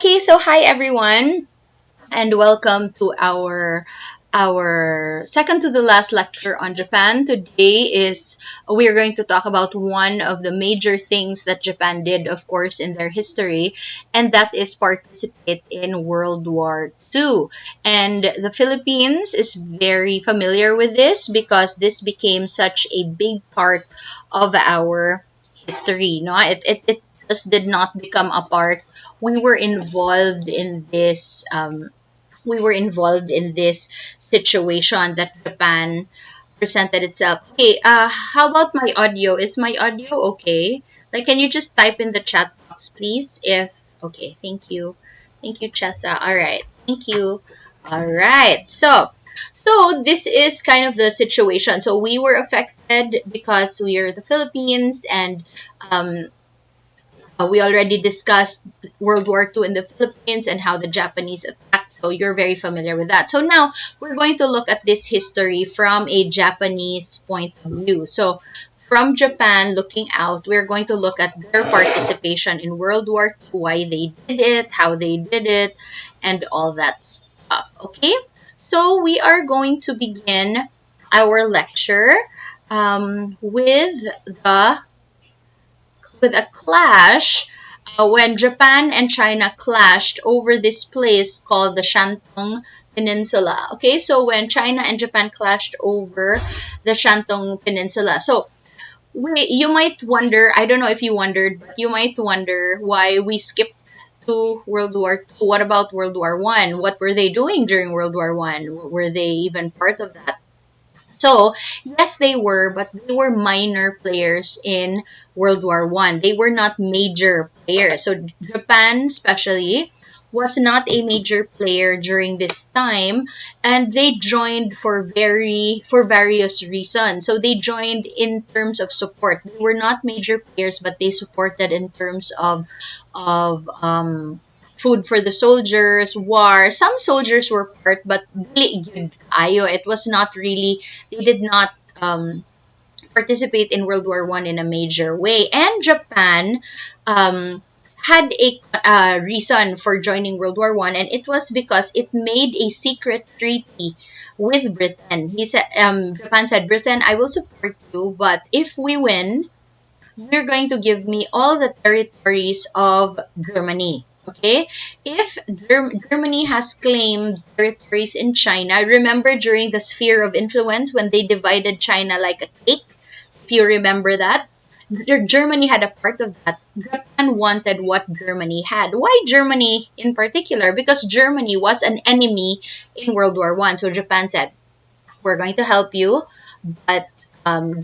Okay, so hi everyone, and welcome to our second to the last lecture on Japan. Today is we are going to talk about one of the major things that Japan did, of course, in their history, and that is participate in World War II. And the Philippines is very familiar with this because this became such a big part of our history. No, it just did not become a part. We were involved in this. We were involved in this situation that Japan presented itself. Okay, how about my audio? Is my audio okay? Like, can you just type in the chat box, please? If okay, thank you, Chessa. All right, thank you. All right, so this is kind of the situation. So we were affected because we are the Philippines, and um, we already discussed World War II in the Philippines and how the Japanese attacked. So you're very familiar with that. So now we're going to look at this history from a Japanese point of view. So from Japan looking out, we're going to look at their participation in World War II, why they did it, how they did it, and all that stuff. Okay? So we are going to begin our lecture with a clash when Japan and China clashed over this place called the Shantung Peninsula. Okay, so when China and Japan clashed over the Shantung Peninsula. So you might wonder, I don't know if you wondered, but you might wonder why we skipped to World War II. What about World War One? What were they doing during World War One? Were they even part of that? So, yes, they were, but they were minor players in World War One. They were not major players. So, Japan, especially, was not a major player during this time, and they joined for various reasons. So, they joined in terms of support. They were not major players, but they supported in terms of food for the soldiers, war. Some soldiers were part, but dili gyud kaayo. It was not really. They did not participate in World War One in a major way. And Japan um, had a reason for joining World War One, and it was because it made a secret treaty with Britain. Japan said, Britain, I will support you, but if we win, you're going to give me all the territories of Germany. Okay? If Germany has claimed territories in China, remember during the sphere of influence when they divided China like a cake? If you remember that, Germany had a part of that. Japan wanted what Germany had. Why Germany in particular? Because Germany was an enemy in World War One. So Japan said, "We're going to help you, but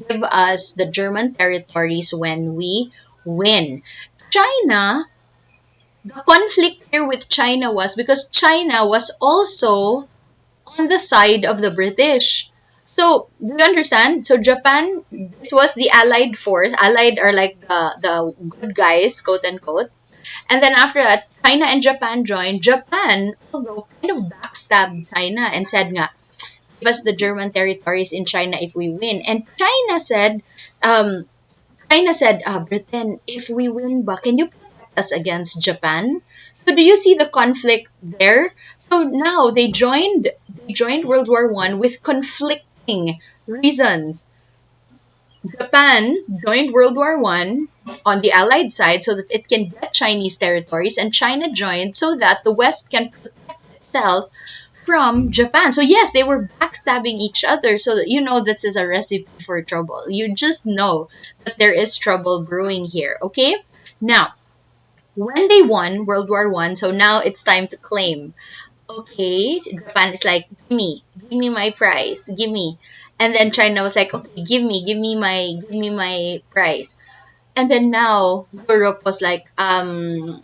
give us the German territories when we win." China, the conflict here with China was because China was also on the side of the British. So, do you understand? So, Japan, this was the Allied force. Allied are like the good guys, quote unquote. And then after that, China and Japan joined. Japan, although kind of backstabbed China and said nga, give us the German territories in China if we win. And um, China said, Britain, if we win ba, can you protect us against Japan? So do you see the conflict there? So now they joined World War One with conflicting reasons. Japan joined World War One on the Allied side so that it can get Chinese territories, and China joined so that the West can protect itself from Japan. So yes, they were backstabbing each other. So that you know this is a recipe for trouble. You just know that there is trouble brewing here. Okay. Now, when they won World War One, so now it's time to claim. Okay, Japan is like, give me my prize, give me. And then China was like, okay, give me my prize. And then now Europe was like, I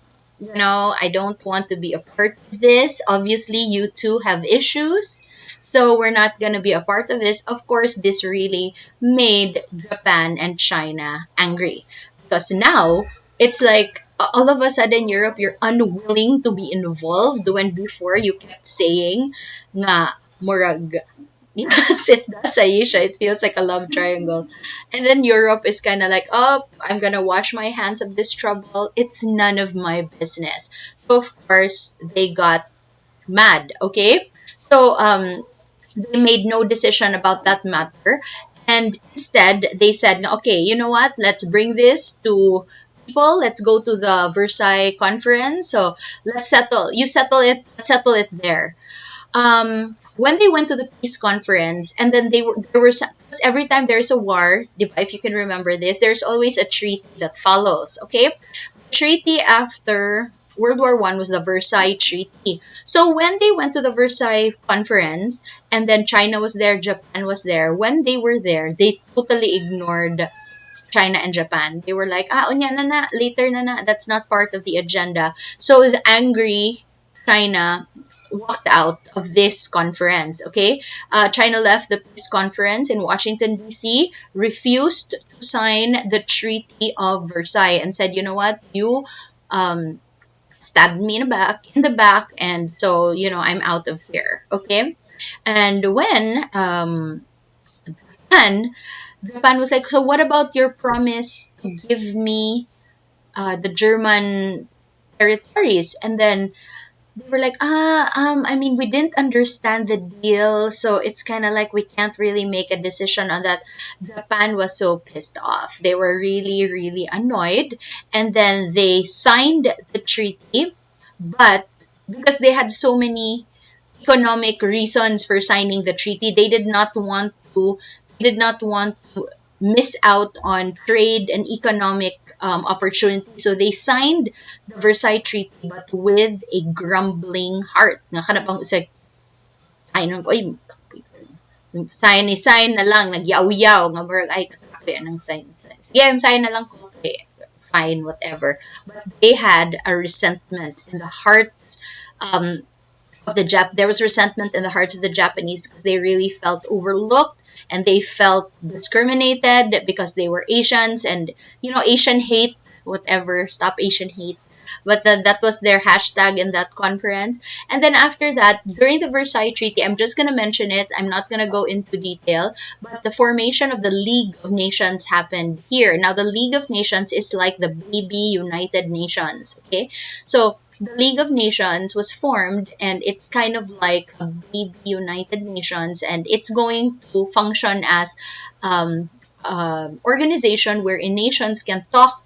don't want to be a part of this. Obviously, you two have issues. So we're not going to be a part of this. Of course, this really made Japan and China angry. Because now it's like all of a sudden Europe, you're unwilling to be involved when before you kept saying nga murag Yes, it does, Aisha. It feels like a love triangle. And then Europe is kind of like, oh, I'm going to wash my hands of this trouble. It's none of my business. So, of course, they got mad, okay? So, they made no decision about that matter. And instead, they said, "No, okay, you know what? Let's bring this to people. Let's go to the Versailles conference. So let's settle it there." When they went to the peace conference, and then there were some, because every time there's a war, if you can remember this, there's always a treaty that follows. Okay, the treaty after World War I was the Versailles Treaty. So when they went to the Versailles conference, and then China was there, Japan was there. When they were there, they totally ignored China and Japan. They were like, unya na na, later na na. That's not part of the agenda. So the angry China walked out of this conference. Okay, China left the peace conference in Washington D.C., refused to sign the Treaty of Versailles, and said, you know what, you um, stabbed me in the back, and so I'm out of here. Okay, and when Japan, Japan was like, so what about your promise to give me the German territories? And then they were like, I mean, we didn't understand the deal, so it's kind of like we can't really make a decision on that. Japan was so pissed off. They were really, really annoyed. And then they signed the treaty, but because they had so many economic reasons for signing the treaty, they did not want to miss out on trade and economic opportunity. So they signed the Versailles Treaty, but with a grumbling heart. Nga ka na bang isa, ay, nang, oy, sign ni sign na lang, nagyaw-yaw, nga marag, ay, kakape, anong sign. Yeah, sign na lang ko, okay, fine, whatever. But they had a resentment in the heart um, of the There was resentment in the hearts of the Japanese because they really felt overlooked, and they felt discriminated because they were Asians, and Asian hate, whatever, stop Asian hate. But that was their hashtag in that conference. And then after that, during the Versailles Treaty, I'm just going to mention it. I'm not going to go into detail. But the formation of the League of Nations happened here. Now, the League of Nations is like the baby United Nations. Okay. So the League of Nations was formed, and it's kind of like a baby United Nations, and it's going to function as organization wherein nations can talk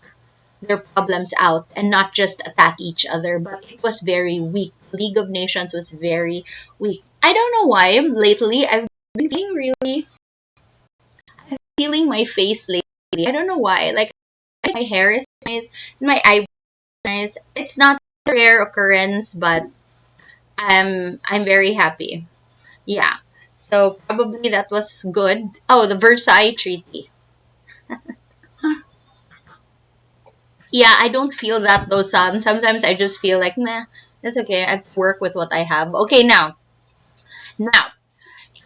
their problems out and not just attack each other. But it was very weak. League of Nations was very weak. I don't know why lately I've been feeling my face lately. I don't know why. Like, my hair is nice, my eyebrows are nice. It's not a rare occurrence, but I'm very happy. Yeah. So probably that was good. Oh, the Versailles Treaty. Yeah, I don't feel that though, Sam. Sometimes I just feel like, meh, it's okay. I work with what I have. Okay, now,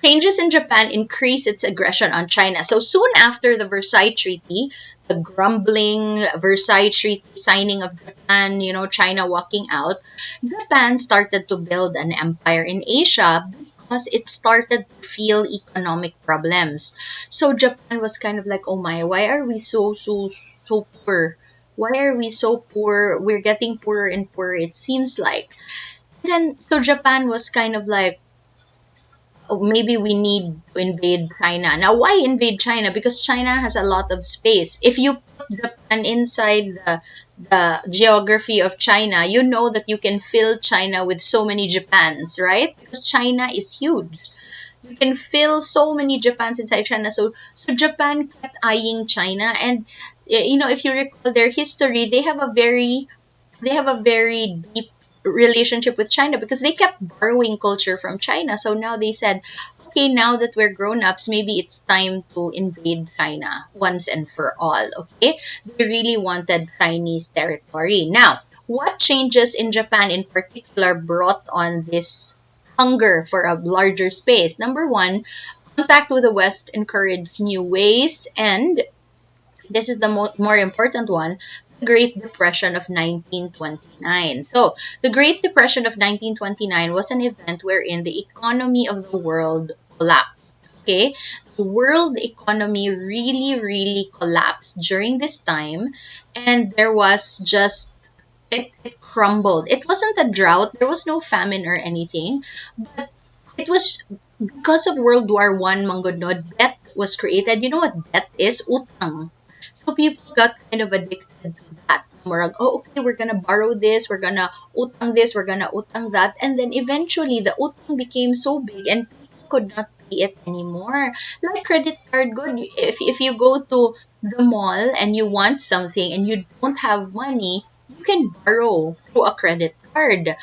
changes in Japan increase its aggression on China. So soon after the Versailles Treaty, the grumbling Versailles Treaty signing of Japan, China walking out, Japan started to build an empire in Asia because it started to feel economic problems. So Japan was kind of like, oh my, why are we so poor? Why are we so poor? We're getting poorer and poorer, it seems like. Then, so Japan was kind of like, oh, maybe we need to invade China. Now, why invade China? Because China has a lot of space. If you put Japan inside the geography of China, you know that you can fill China with so many Japans, right? Because China is huge. You can fill so many Japans inside China. So Japan kept eyeing China, and if you recall their history, they have a very deep relationship with China because they kept borrowing culture from China. So now they said, okay, now that we're grown ups, maybe it's time to invade China once and for all. Okay, they really wanted Chinese territory. Now, what changes in Japan in particular brought on this hunger for a larger space? Number one, contact with the West encouraged new ways, and this is the more important one, the Great Depression of 1929. So, the Great Depression of 1929 was an event wherein the economy of the world collapsed. Okay, the world economy really, really collapsed during this time, and there was just it crumbled. It wasn't a drought, there was no famine or anything, but it was because of World War I, Mangodnod, debt was created. You know what debt is? Utang. So people got kind of addicted to that. Murag, oh, okay, we're gonna borrow this, we're gonna utang that, and then eventually the utang became so big and people could not pay it anymore. Like credit card, good. If you go to the mall and you want something and you don't have money, you can borrow through a credit card.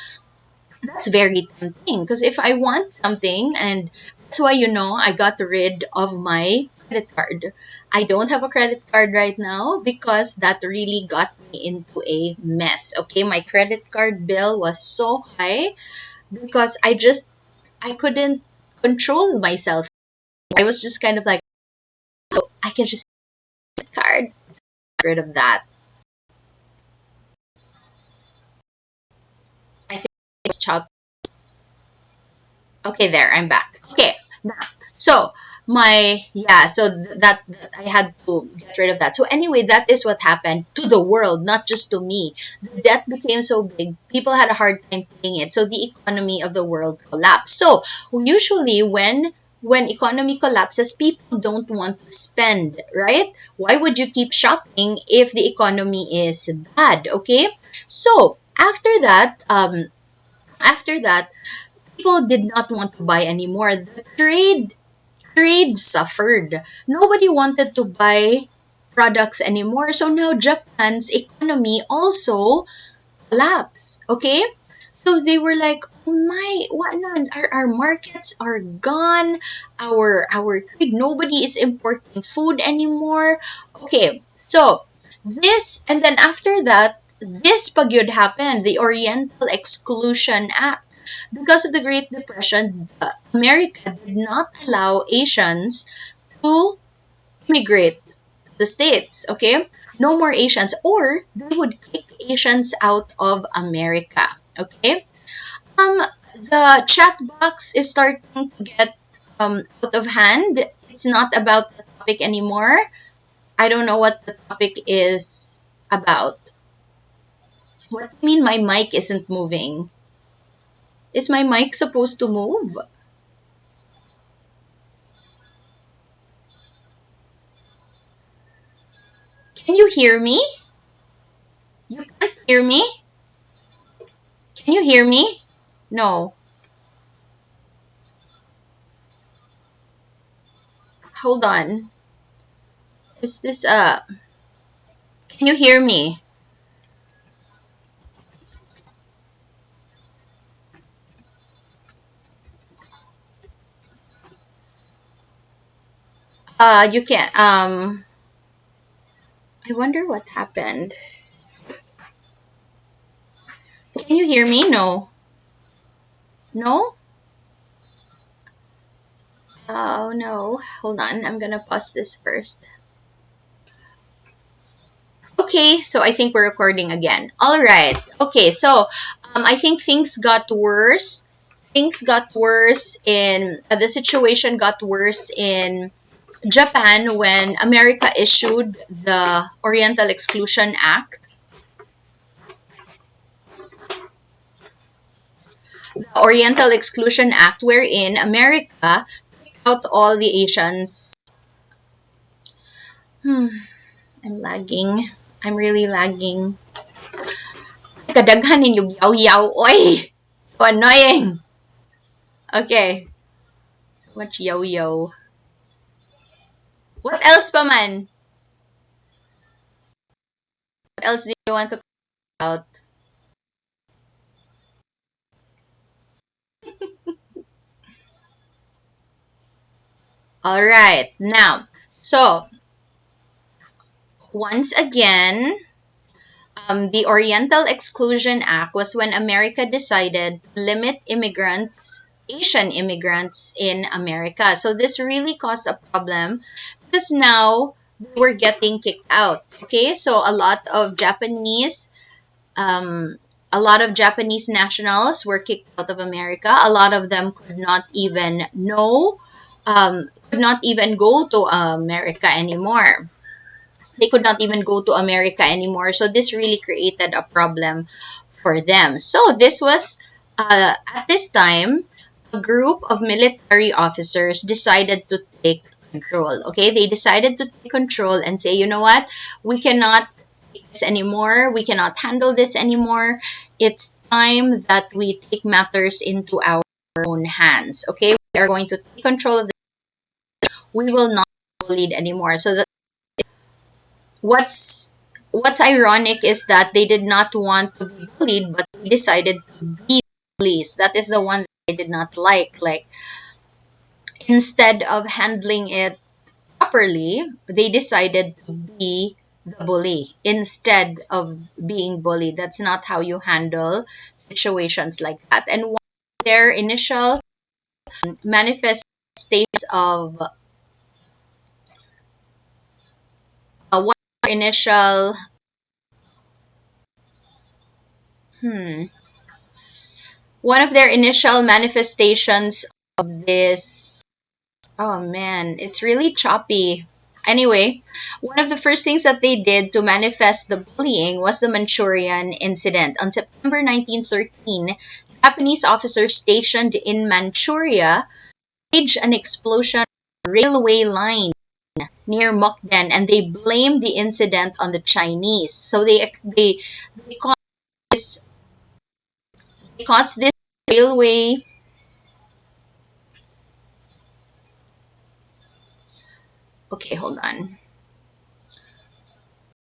That's very tempting because if I want something, and that's why I got rid of my credit card. I don't have a credit card right now because that really got me into a mess. Okay, my credit card bill was so high because I couldn't control myself. I was just kind of like, oh, I can just card, get rid of that. I think it's chopped. Okay, there, I'm back. Okay, now, so that I had to get rid of that. So anyway, that is what happened to the world, not just to me. The debt became so big, people had a hard time paying it. So the economy of the world collapsed. So usually when economy collapses, people don't want to spend, right? Why would you keep shopping if the economy is bad? Okay, so after that people did not want to buy anymore. The trade suffered. Nobody wanted to buy products anymore. So now Japan's economy also collapsed. Okay? So they were like, oh my, what na? Our markets are gone. Our trade, nobody is importing food anymore. Okay, so this, and then after that, this pagyud happened, the Oriental Exclusion Act. Because of the Great Depression, America did not allow Asians to immigrate to the States. Okay, no more Asians, or they would kick Asians out of America. Okay, um, the chat box is starting to get out of hand. It's not about the topic anymore. I don't know what the topic is about. What do you mean my mic isn't moving? Is my mic supposed to move? Can you hear me? You can't hear me? Can you hear me? No. Hold on. It's this can you hear me? You can't I wonder what happened. Can you hear me? No. No? Oh no. Hold on. I'm gonna pause this first. Okay, so I think we're recording again. All right. Okay, so I think things got worse. Things got worse in the situation got worse in Japan when America issued the Oriental Exclusion Act. The Oriental Exclusion Act, wherein America kicked out all the Asians. Hmm, I'm lagging. I'm really lagging. Kadaghan ninyo yaw-yaw. Oy! So annoying. Okay. So much yaw-yaw. What else pa man? What else do you want to talk about? Alright. Now, so, once again, the Oriental Exclusion Act was when America decided to limit Asian immigrants in America. So this really caused a problem because now they were getting kicked out. Okay, so um, a lot of Japanese nationals were kicked out of America. A lot of them could not even know could not even go to America anymore. They could not even go to America anymore. So this really created a problem for them. So this was at this time, a group of military officers decided to take control. Okay, they decided to take control and say, you know what, we cannot take this anymore. We cannot handle this anymore. It's time that we take matters into our own hands. Okay, we are going to take control of this. We will not lead anymore. So what's ironic is that they did not want to be bullied, but they decided to be bullies. That is the one that I did not like. Like, instead of handling it properly, they decided to be the bully instead of being bullied. That's not how you handle situations like that. And one of their initial manifestations of one of their initial hmm, one of their initial manifestations of this. Oh man, it's really choppy. Anyway, one of the first things that they did to manifest the bullying was the Manchurian incident. On September 1913, Japanese officers stationed in Manchuria staged an explosion on a railway line near Mukden, and they blamed the incident on the Chinese. So they caused this they caused this railway. Okay, hold on.